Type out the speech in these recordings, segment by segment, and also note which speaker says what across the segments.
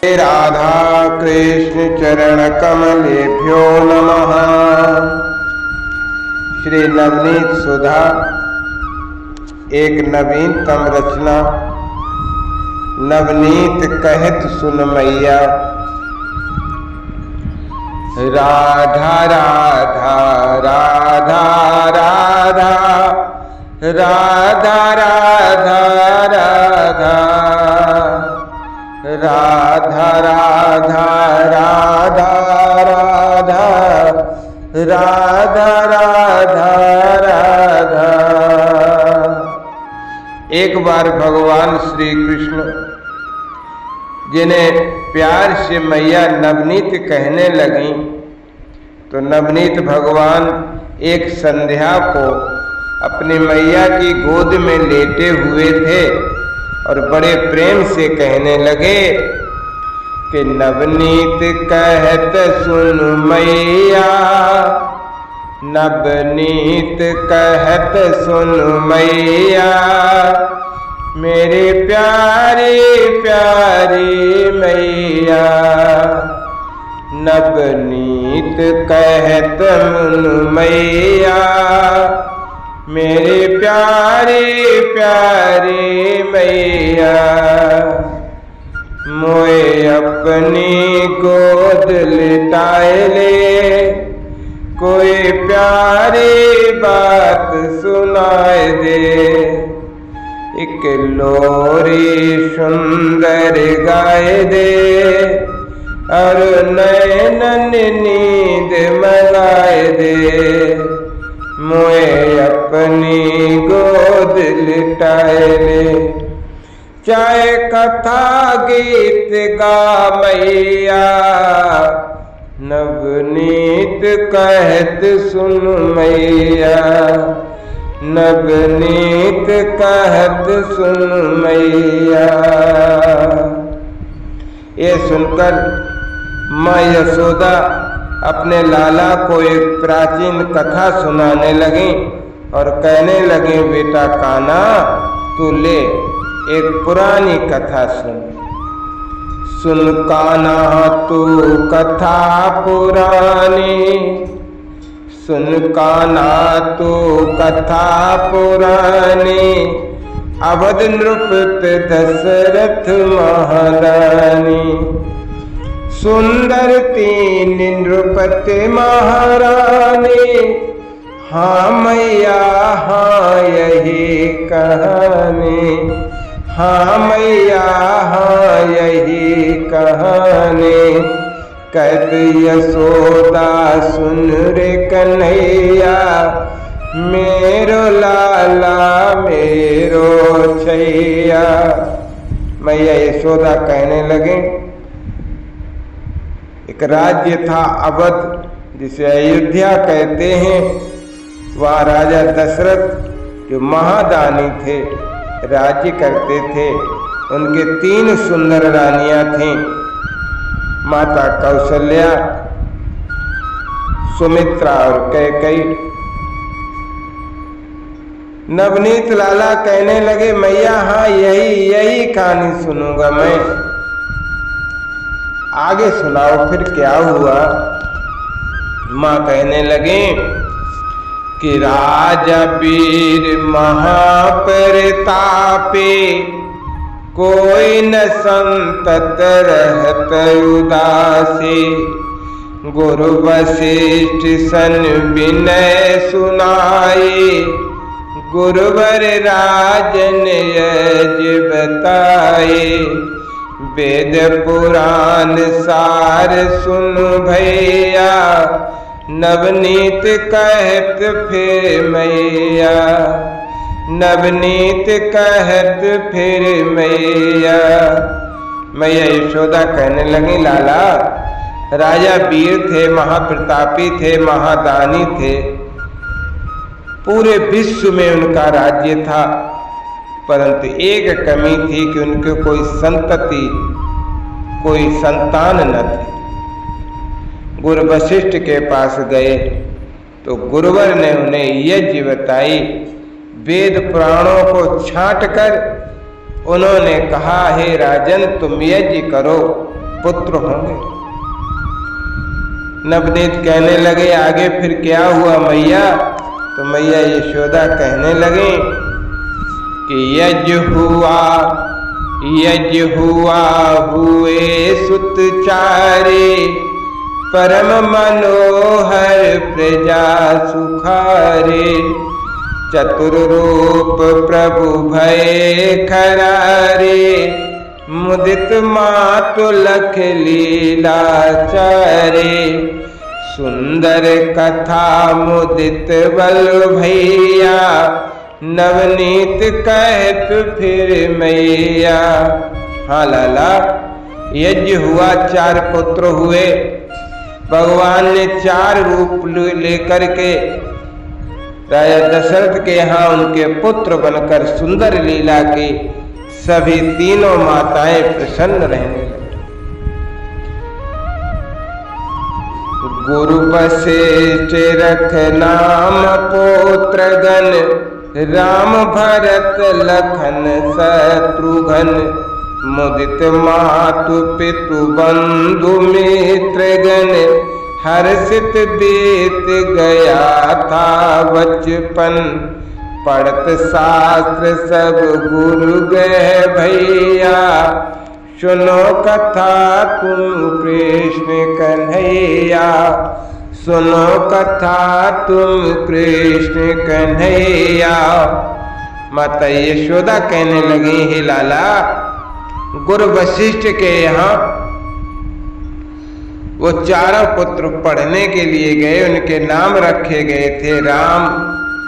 Speaker 1: राधा कृष्ण चरण कमलेभ्यो नमः। श्री नवनीत सुधा एक नवीनतम रचना। नवनीत कहत सुन मैया। राधा राधा राधा राधा राधा राधा राधा राधा राधा राधा राधा राधा राधा। एक बार भगवान श्री कृष्ण जिन्हें प्यार से मैया नवनीत कहने लगी, तो नवनीत भगवान एक संध्या को अपनी मैया की गोद में लेटे हुए थे और बड़े प्रेम से कहने लगे कि नवनीत कहत सुन मैया, नवनीत कहत सुन मैया, मेरे प्यारे प्यारे मैया। नवनीत कहत मुन मैया, मेरे प्यारे प्यारे मैया। मोए अपनी गोद लिटाए ले, कोई प्यारी बात सुनाए दे। एक लोरी सुंदर गाए दे और नैनन नींद मगाए दे। मोए अपनी गोद लिटाए ले, चाहे कथा गीत गा मैया। नवनीत कहत सुन मैया, नवनीत कहत सुन मैया। ये सुनकर माँ यशोदा अपने लाला को एक प्राचीन कथा सुनाने लगी और कहने लगे, बेटा कान्हा तू ले एक पुरानी कथा सुन। सुन कान्हा तू कथा पुरानी, सुन कान्हा तू कथा पुरानी। अवध नृपत दशरथ महारानी, सुंदर तीन नृपति महारानी। हाँ मैया हाँ यही कहानी, हाँ मैया हाँ यही कहानी। कहत यशोदा सुन रे कन्हैया, मेरो लाला मेरो छैया। मैया यशोदा कहने लगे, एक राज्य था अवध, जिसे अयोध्या कहते हैं। वहाँ राजा दशरथ जो महादानी थे, राज्य करते थे। उनके 3 सुंदर रानियां थीं, माता कौशल्या, सुमित्रा और कैकेयी। नवनीत लाला कहने लगे, मैया हाँ यही कहानी सुनूंगा मैं। आगे सुनाओ फिर क्या हुआ। माँ कहने लगे कि राजा वीर महाप्रतापे, कोई न संतत रहत उदासी। गुरु वशिष्ठ सन विनय सुनाई, गुरुवर राजन यज बताए। वेद पुराण सार सुन भैया, नवनीत कहत फिर मैया। नवनीत कहत फिर मैया। मैया यशोदा कहने लगी, लाला राजा वीर थे, महाप्रतापी थे, महादानी थे। पूरे विश्व में उनका राज्य था, परंतु एक कमी थी कि उनके कोई संतति, कोई संतान न थी। गुरु वशिष्ठ के पास गए तो गुरुवर ने उन्हें यज्ञ बताई। वेद पुराणों को छांट कर उन्होंने कहा, हे राजन तुम यज्ञ करो, पुत्र होंगे। नवनीत कहने लगे आगे फिर क्या हुआ मैया? तो मैया यशोदा कहने लगे कि यज्ञ हुआ हुए सुत चारे, परम मनोहर प्रजा सुखारे। चतुर रूप प्रभु भय खरारे, मुदित मातु लख लीला चारे। सुंदर कथा मुदित बल भैया, नवनीत कहत फिर मैया। हाँ लाला, यज्ञ हुआ, 4 पुत्र हुए। भगवान ने 4 रूप लेकर के राजा दशरथ के यहाँ उनके पुत्र बनकर सुंदर लीला की सभी तीनों माताएं प्रसन्न रहने लगी। गुरु वशिष्ठ रख नाम पोत्रगण, राम भरत लखन शत्रुघ्न। मुदित मातु पितु बंधु मित्रगण, हर्षित बीत गया था बचपन। पढ़त शास्त्र सब गुरु गए भैया, सुनो कथा तुम कृष्ण कन्हैया। सुनो कथा तुम कृष्ण कन्हैया। माता यशोदा कहने लगी, हे लाला, गुरु वशिष्ठ के यहाँ वो 4 पुत्र पढ़ने के लिए गए। उनके नाम रखे गए थे राम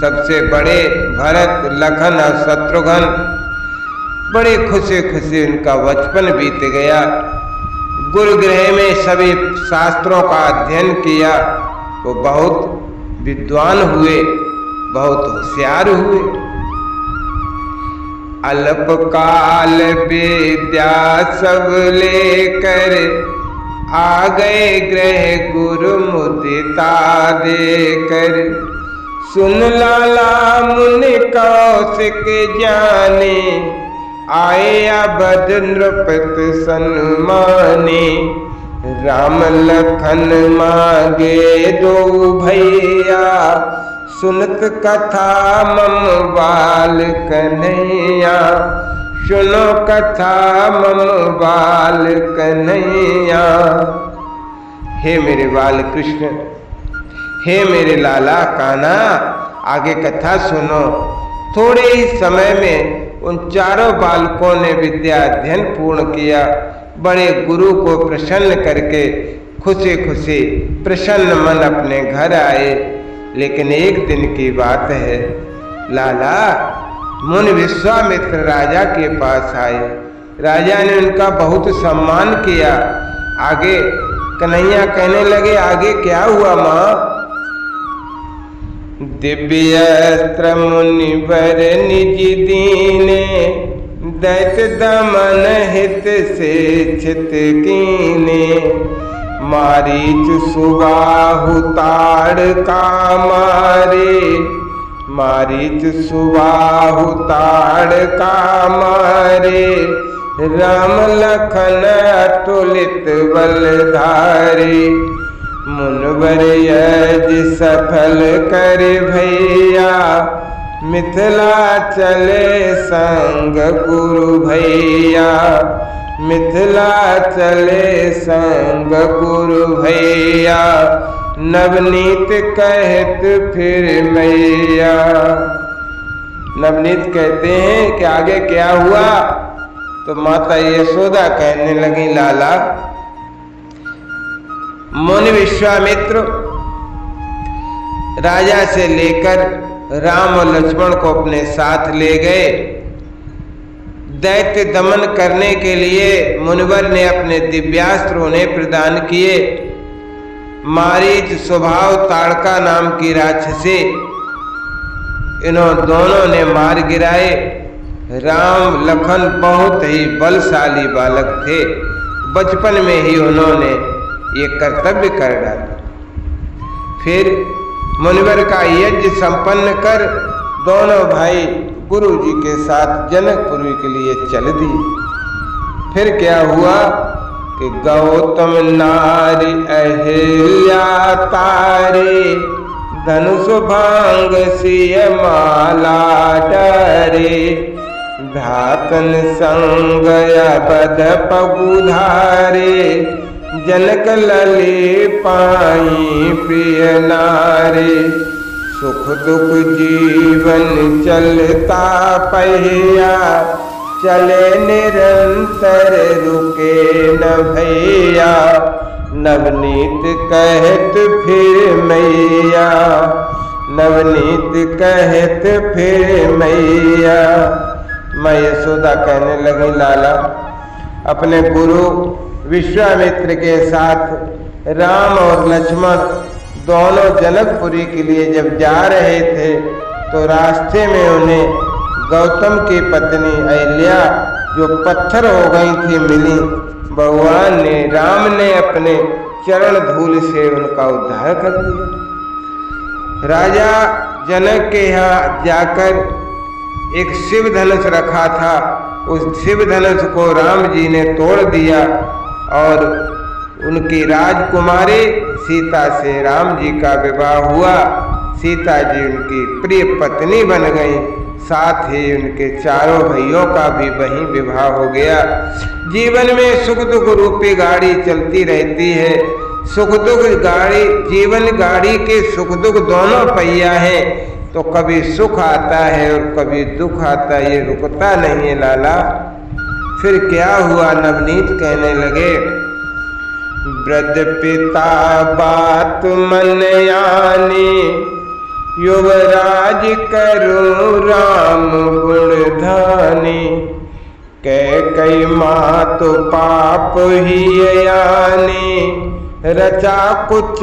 Speaker 1: सबसे बड़े, भरत, लखन और शत्रुघ्न। बड़े खुशी खुशी उनका बचपन बीत गया। गुरुगृह में सभी शास्त्रों का अध्ययन किया। वो बहुत विद्वान हुए, बहुत होशियार हुए। अल्पकाल विद्या सब लेकर आ गए गृह गुरु मुदिता देकर। सुन लाला मुनि कौशिक जाने, आए अवध नृपति सन्माने। राम लखन मांगे 2 भैया, सुनत कथा मम बाल कन्हैया। सुनो कथा मम बाल कन्हैया। हे मेरे बाल कृष्ण, हे मेरे लाला कान्हा, आगे कथा सुनो। थोड़े ही समय में उन 4 बालकों ने विद्या अध्ययन पूर्ण किया। बड़े गुरु को प्रसन्न करके खुशी खुशी प्रसन्न मन अपने घर आए। लेकिन एक दिन की बात है, लाला मुनि विश्वामित्र राजा के पास आए। राजा ने उनका बहुत सम्मान किया। आगे कन्हैया कहने लगे, आगे क्या हुआ माँ? दिव्यस्त्र मुनिवर निज दीने, दैत्य दमन हित से छित कीने। मारीच सुबाहु ताड़ का मारे, मारीच सुबाहु ताड़ का मारे। राम लखन अतुलित बलधारी। मुनवर यज सफल कर भैया, मिथिला चले संग गुरु भैया। मिथिला चले संग गुरु भैया, नवनीत कहत फिर मैया। नवनीत कहते हैं कि आगे क्या हुआ? तो माता यशोदा कहने लगी, लाला मुनि विश्वामित्र राजा से लेकर राम और लक्ष्मण को अपने साथ ले गए। दैत्य दमन करने के लिए मुनिवर ने अपने दिव्यास्त्र उन्हें प्रदान किए। मारीच स्वभाव ताड़का नाम की राक्षसी इन्हों दोनों ने मार गिराए। राम लखन बहुत ही बलशाली बालक थे। बचपन में ही उन्होंने ये कर्तव्य कर डाला। फिर मुनिवर का यज्ञ संपन्न कर दोनों भाई गुरु जी के साथ जनकपुरी के लिए चल दिए। फिर क्या हुआ कि गौतम नारी अहिल्या तारे, धनुष भांग सिय माला डरे, धातन संग बध पगुधारे, जनक लले पाई प्रिय नारे, सुख दुख जीवन चलता पहिया, चले निरंतर रुके न भैया, नवनीत कहत फिर मैया, नवनीत कहत फिर मैया। मैं यशोदा कहने लगी, लाला अपने गुरु विश्वामित्र के साथ राम और लक्ष्मण दोनों जनकपुरी के लिए जब जा रहे थे तो रास्ते में उन्हें गौतम की पत्नी अहिल्या जो पत्थर हो गई थी मिली। भगवान ने राम ने अपने चरण धूल से उनका उद्धार कर दिया। राजा जनक के यहाँ जाकर एक शिव धनुष रखा था, उस शिव धनुष को राम जी ने तोड़ दिया और उनकी राजकुमारी सीता से राम जी का विवाह हुआ। सीता जी उनकी प्रिय पत्नी बन गई, साथ ही उनके चारों भाइयों का भी वहीं विवाह हो गया। जीवन में सुख दुख रूपी गाड़ी चलती रहती है। सुख दुख गाड़ी, जीवन गाड़ी के सुख दुख दोनों पहिया हैं, तो कभी सुख आता है और कभी दुख आता है, ये रुकता नहीं है लाला। फिर क्या हुआ? नवनीत कहने लगे, वृद्ध पिता बात मन आनी, युवराज करो राम गुण धानी, कई मात पाप ही आनी, रचा कुछ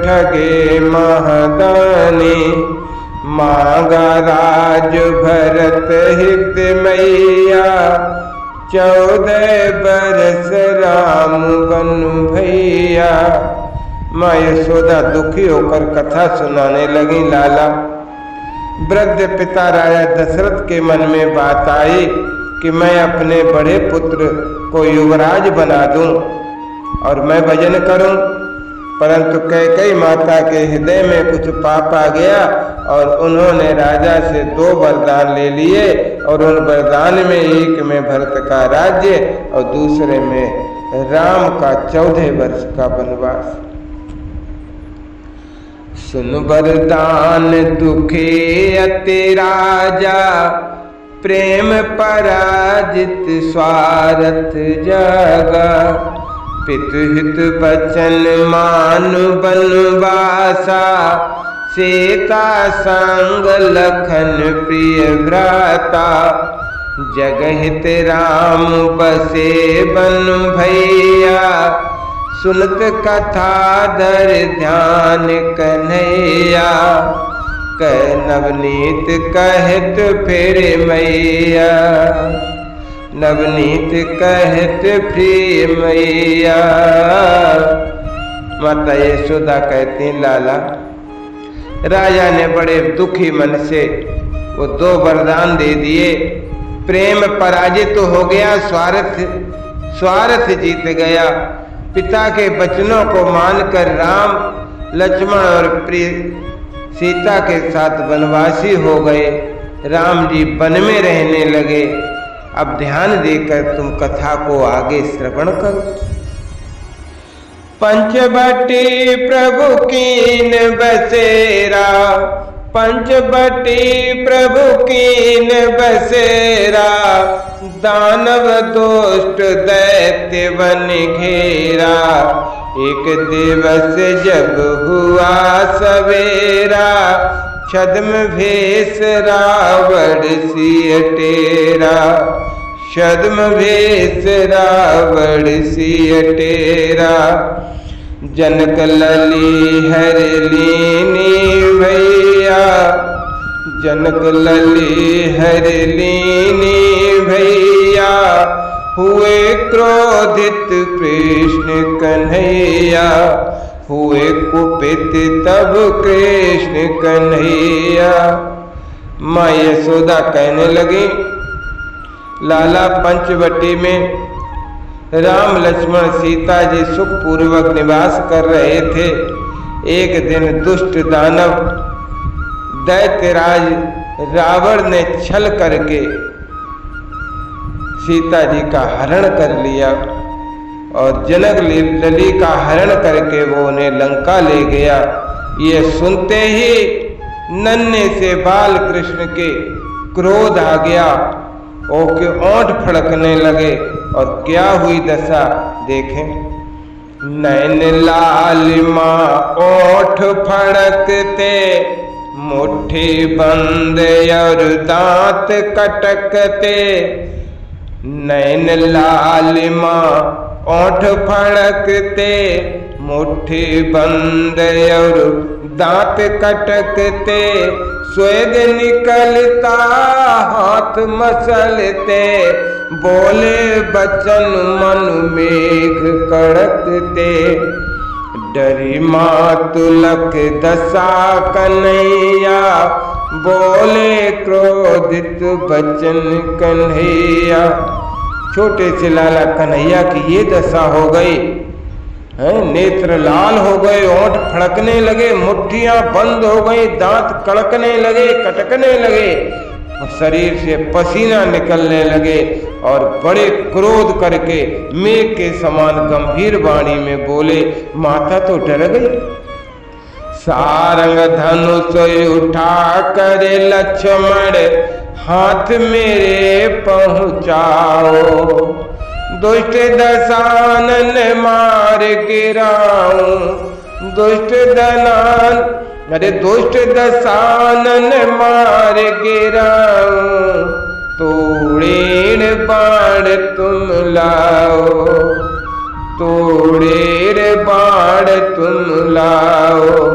Speaker 1: ठगे महदानी, मांगा राज भरत हित मैया, 14 बरस राम बन भैया। माँ यशोदा दुखी होकर कथा सुनाने लगी। लाला वृद्ध पिता राजा दशरथ के मन में बात आई कि मैं अपने बड़े पुत्र को युवराज बना दूं और मैं भजन करूं, परंतु कैकेयी माता के हृदय में कुछ पाप आ गया और उन्होंने राजा से 2 वरदान ले लिए और उन वरदान में एक में भरत का राज्य और दूसरे में राम का 14 वर्ष का वनवास। सुन वरदान दुखे अति राजा, प्रेम पराजित स्वार्थ जागा, पितुहित बचन मानु बनवासा, सीता संग लखन प्रिय भ्राता, जगहित राम बसे बन भैया, सुनत कथा धर ध्यान कन्हैया, कह नवनीत कहत फिर मैया, नवनीत कहत फिर मैया। माता यशोदा कहती, लाला राजा ने बड़े दुखी मन से वो 2 वरदान दे दिए। प्रेम पराजित तो हो गया, स्वार्थ जीत गया। पिता के वचनों को मानकर राम लक्ष्मण और प्रिय सीता के साथ वनवासी हो गए। राम जी वन में रहने लगे। अब ध्यान देकर तुम कथा को आगे श्रवण करो। पंचवटी प्रभु कीन बसेरा, पंचवटी प्रभु कीन बसेरा, दानव दुष्ट दैत्य वन घेरा, एक दिवस जब हुआ सवेरा, छद्म भेष रावण सिय टेरा, छद्म भेष रावण सिय टेरा, जनक लली हर लीनी भैया, जनक लली हर लीनी भैया, हुए क्रोधित कृष्ण कन्हैया, हुए कुपित तब कृष्ण कन्हैया। माँ यशोदा कहने लगी, लाला पंचवटी में राम लक्ष्मण सीता जी सुखपूर्वक निवास कर रहे थे। एक दिन दुष्ट दानव दैत्यराज रावण ने छल करके सीता जी का हरण कर लिया और जनक लली का हरण करके वो उन्हें लंका ले गया। ये सुनते ही नन्हे से बाल कृष्ण के क्रोध आ गया और के ओंठ फड़कने लगे और क्या हुई दशा देखें। नैन लालिमा ओठ फड़कते, मुट्ठी बंद और दांत कटकते। नैन लालिमा ओठ फड़कते, मुट्ठी बंद और दांत कटकते। स्वेद निकलता हाथ मसलते, बोले बचन मन मेघ कड़कते। डरी मातुलक दशा कन्हैया, बोले क्रोधित बचन कन्हैया। छोटे से लाला कन्हैया की ये दशा हो गई, नेत्र लाल हो गए, ओंठ फड़कने लगे, मुट्ठियां बंद हो गई, दांत कड़कने लगे, कटकने लगे, शरीर से पसीना निकलने लगे और बड़े क्रोध करके मेघ के समान गंभीर वाणी में बोले, माता तो डर गई। सारंग धनुष उठा कर लक्ष्मण, हाथ मेरे पहुँचाओ। दुष्ट दशानन मार गिराऊं, दुष्ट दशानन मार गिराऊं। तोड़ेर बाण तुम लाओ, तोड़ेर बाण तुम लाओ।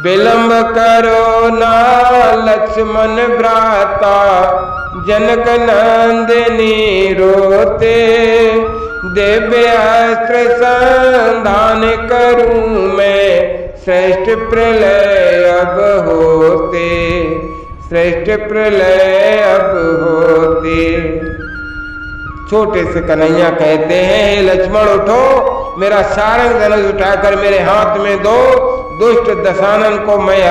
Speaker 1: विलंब करो ना लक्ष्मण भ्राता, जनक नंदिनी रोते। दिव्यास्त्र संधान करूं मैं, श्रेष्ठ प्रलय अब होते, श्रेष्ठ प्रलय अब होते। छोटे से कन्हैया कहते हैं, हे लक्ष्मण उठो, मेरा सारंग धनुष उठाकर मेरे हाथ में दो। दुष्ट दशानन को मैं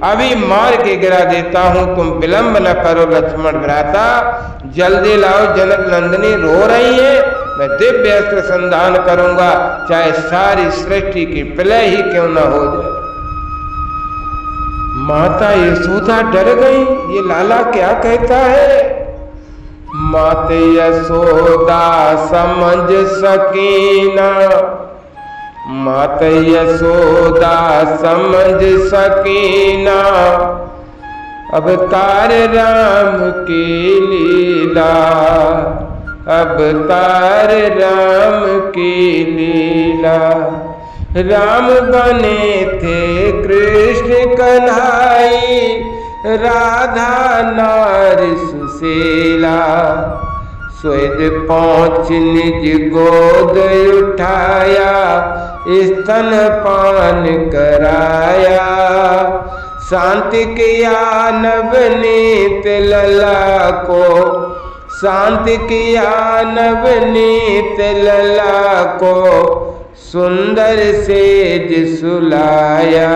Speaker 1: अभी मार के गिरा देता हूं। तुम विलंब न करो लक्ष्मण भ्राता, जल्दी लाओ। जनक नंदिनी रो रही है, मैं दिव्य अस्त्र संधान करूंगा, चाहे सारी सृष्टि की प्रलय ही क्यों न हो जाए। माता यशोदा डर गई, ये लाला क्या कहता है। माते यशोदा समझ सकीना, माता यशोदा समझ सकीना। अवतार राम की लीला, अवतार राम की लीला। राम बने थे कृष्ण कन्हाई, राधा नारी सुशीला। स्वेद पहुँच निज गोद उठाया, स्तन पान कराया। शांति किया नवनीत लला को, शांति किया नवनीत लला को। सुंदर सेज सुलाया,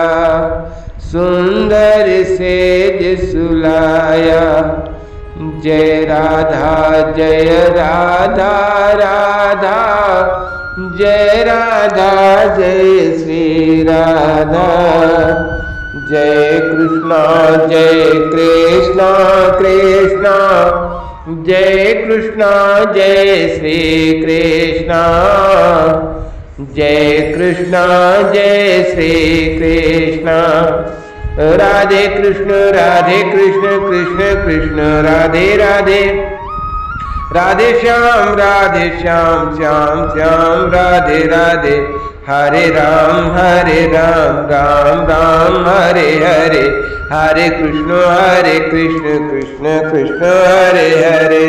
Speaker 1: सुंदर सेज सुलाया। जय राधा जय राधा राधा, जय राधा जय श्री राधा। जय कृष्णा कृष्णा, जय कृष्णा जय श्री कृष्णा। जय कृष्णा जय श्री कृष्णा। राधे कृष्ण कृष्ण कृष्ण राधे राधे। राधे श्याम श्याम श्याम राधे राधे। हरे राम राम राम हरे हरे। हरे कृष्ण कृष्ण कृष्ण हरे हरे।